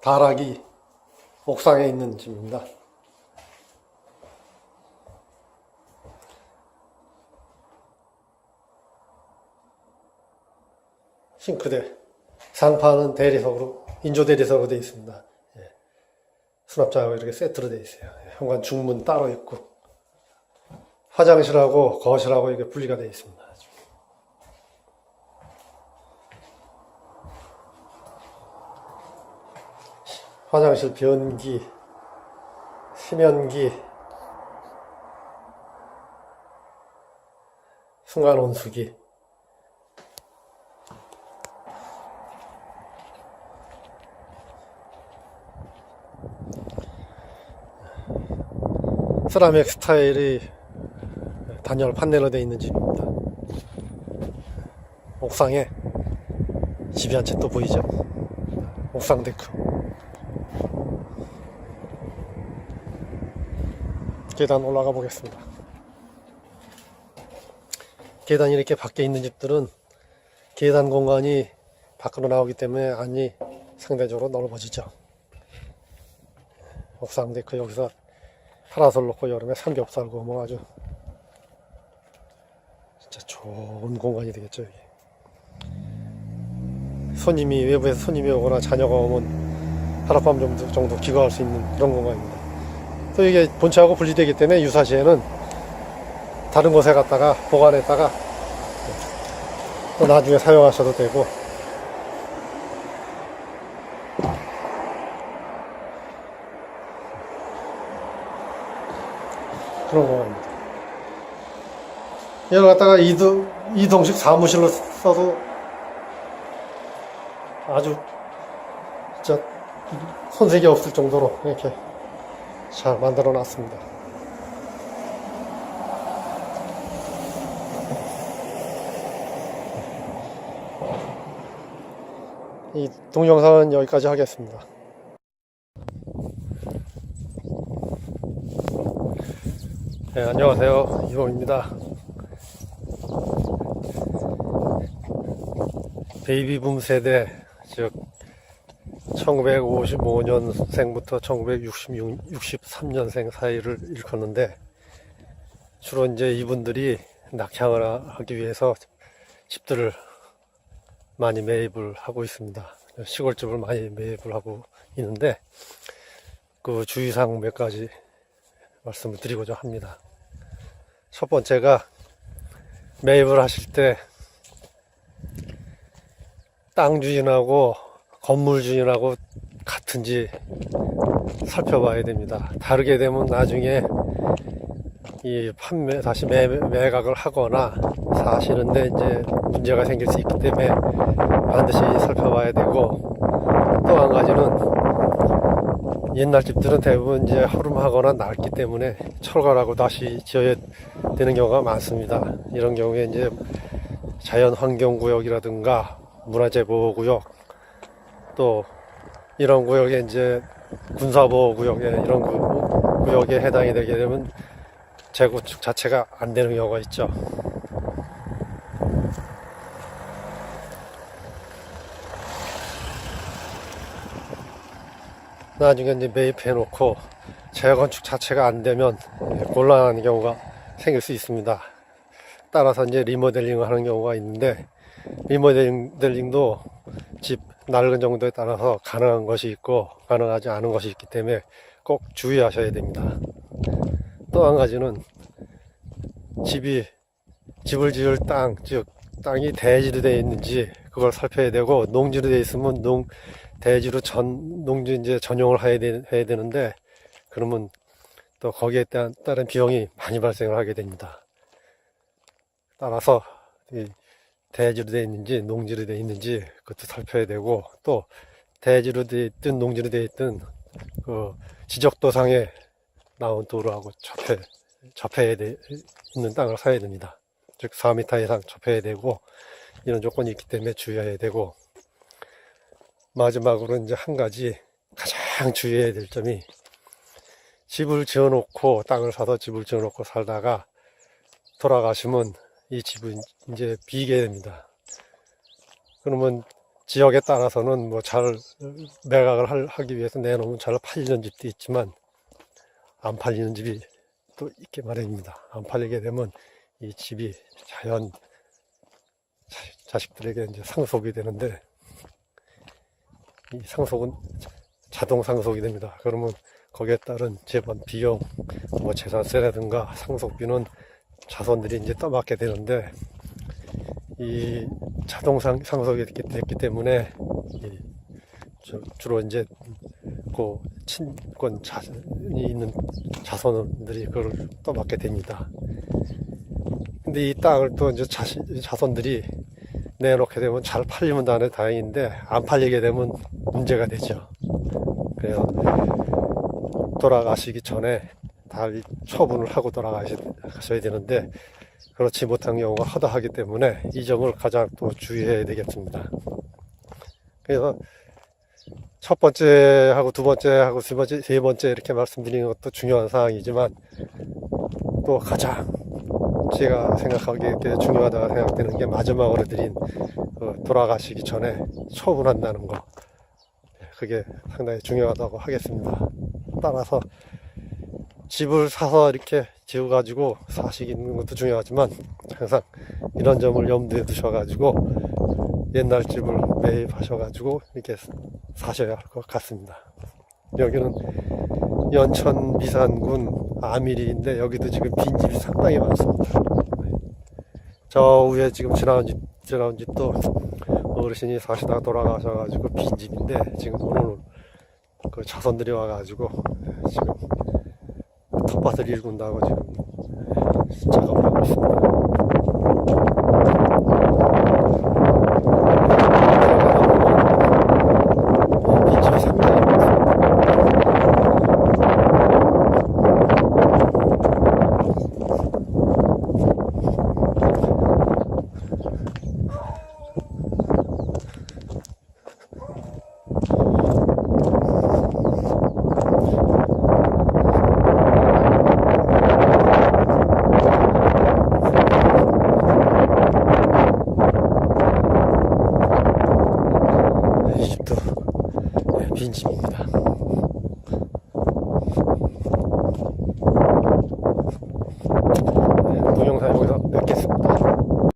다락이 옥상에 있는 집입니다. 싱크대, 상판은 대리석으로, 인조 대리석으로 되어 있습니다. 예. 수납장하고 이렇게 세트로 되어 있어요. 현관 중문 따로 있고, 화장실하고 거실하고 이게 분리가 되어 있습니다. 화장실 변기, 세면기, 승관온수기, 세라믹 스타일이 단열 판넬로 되어 있는 집입니다. 옥상에 집이 한 채 또 보이죠? 옥상 데크. 계단 올라가 보겠습니다. 계단이 이렇게 밖에 있는 집들은 계단 공간이 밖으로 나오기 때문에 안이 상대적으로 넓어지죠. 옥상 데크 여기서 파라솔 놓고 여름에 삼겹살 구워 먹으면 아주 진짜 좋은 공간이 되겠죠. 여기. 외부에서 손님이 오거나 자녀가 오면 하룻밤 정도 기거할 수 있는 그런 공간입니다. 또 이게 본체하고 분리되기 때문에 유사시에는 다른 곳에 갔다가 보관했다가 또 나중에 사용하셔도 되고, 그런 공간입니다. 이걸 갖다가 이동식 사무실로 써도 아주 진짜 손색이 없을 정도로 이렇게 잘 만들어 놨습니다. 이 동영상은 여기까지 하겠습니다. 네, 안녕하세요. 이범입니다. 베이비붐 세대, 즉 1955년생부터 1963년생 사이를 일컫는데, 주로 이제 이분들이 낙향을 하기 위해서 집들을 많이 매입을 하고 있습니다. 시골집을 많이 매입을 하고 있는데, 그 주의사항 몇 가지 말씀을 드리고자 합니다. 첫 번째가, 매입을 하실 때 땅 주인하고 건물 주인하고 같은지 살펴봐야 됩니다. 다르게 되면 나중에 이 다시 매각을 하거나 사시는데 이제 문제가 생길 수 있기 때문에 반드시 살펴봐야 되고, 또 한 가지는 옛날 집들은 대부분 이제 허름하거나 낡기 때문에 철거하고 다시 지어야 되는 경우가 많습니다. 이런 경우에 이제 자연환경구역이라든가 문화재보호구역, 또 이런 구역에 이제 군사보호구역에 이런 구역에 해당이 되게 되면 재구축 자체가 안 되는 경우가 있죠. 나중에 이제 매입해 놓고 재건축 자체가 안 되면 곤란한 경우가 생길 수 있습니다. 따라서 이제 리모델링을 하는 경우가 있는데, 리모델링도 집 낡은 정도에 따라서 가능한 것이 있고 가능하지 않은 것이 있기 때문에 꼭 주의하셔야 됩니다. 또 한 가지는 집을 지을 즉 땅이 대지로 되어 있는지 그걸 살펴야 되고, 농지로 되어 있으면 대지로 농지 이제 전용을 해야 되는데, 그러면 또 거기에 따른 비용이 많이 발생을 하게 됩니다. 따라서 대지로 되어 있는지 농지로 되어 있는지 그것도 살펴야 되고, 또 대지로 되어 있든 농지로 되어 있든 그 지적도상에 나온 도로하고 접해야 있는 땅을 사야 됩니다. 즉 4m 이상 접해야 되고, 이런 조건이 있기 때문에 주의해야 되고, 마지막으로 이제 한 가지 가장 주의해야 될 점이, 땅을 사서 집을 지어놓고 살다가 돌아가시면 이 집은 이제 비게 됩니다. 그러면 지역에 따라서는 뭐 잘 매각을 하기 위해서 내놓으면 잘 팔리는 집도 있지만 안 팔리는 집이 또 있게 마련입니다. 안 팔리게 되면 이 집이 자식들에게 이제 상속이 되는데, 이 상속은 자동 상속이 됩니다. 그러면 거기에 따른 재반 비용, 뭐 재산세라든가 상속비는 자손들이 이제 떠맡게 되는데, 이 자동 상속이 됐기 때문에 주로 이제 그 친권 자손이 있는 자손들이 그걸 떠맡게 됩니다. 근데 이 땅을 또 이제 자손들이 내놓게 되면 잘 팔리면 다행인데 안 팔리게 되면 문제가 되죠. 그래서 돌아가시기 전에 다 처분을 하고 돌아가셔야 되는데 그렇지 못한 경우가 허다하기 때문에 이 점을 가장 또 주의해야 되겠습니다. 그래서 첫 번째 하고 두 번째 하고 세 번째 이렇게 말씀드리는 것도 중요한 사항이지만, 또 가장 제가 생각하기에 중요하다고 생각되는 게 마지막으로 드린 돌아가시기 전에 처분한다는 거, 그게 상당히 중요하다고 하겠습니다. 따라서 집을 사서 이렇게 지어가지고 사시는 것도 중요하지만 항상 이런 점을 염두에 두셔가지고 옛날 집을 매입하셔가지고 이렇게 사셔야 할 것 같습니다. 여기는 연천 미산군 아미리인데 여기도 지금 빈집이 상당히 많습니다. 저 위에 지금 지나온 집도 어르신이 사시다가 돌아가셔가지고 빈집인데 지금 오늘 그 자손들이 와가지고 지금 텃밭을 일군다고 지금 작업을 하고 있습니다. 빈집이 상당히 많습니다. 이 집도 빈집입니다.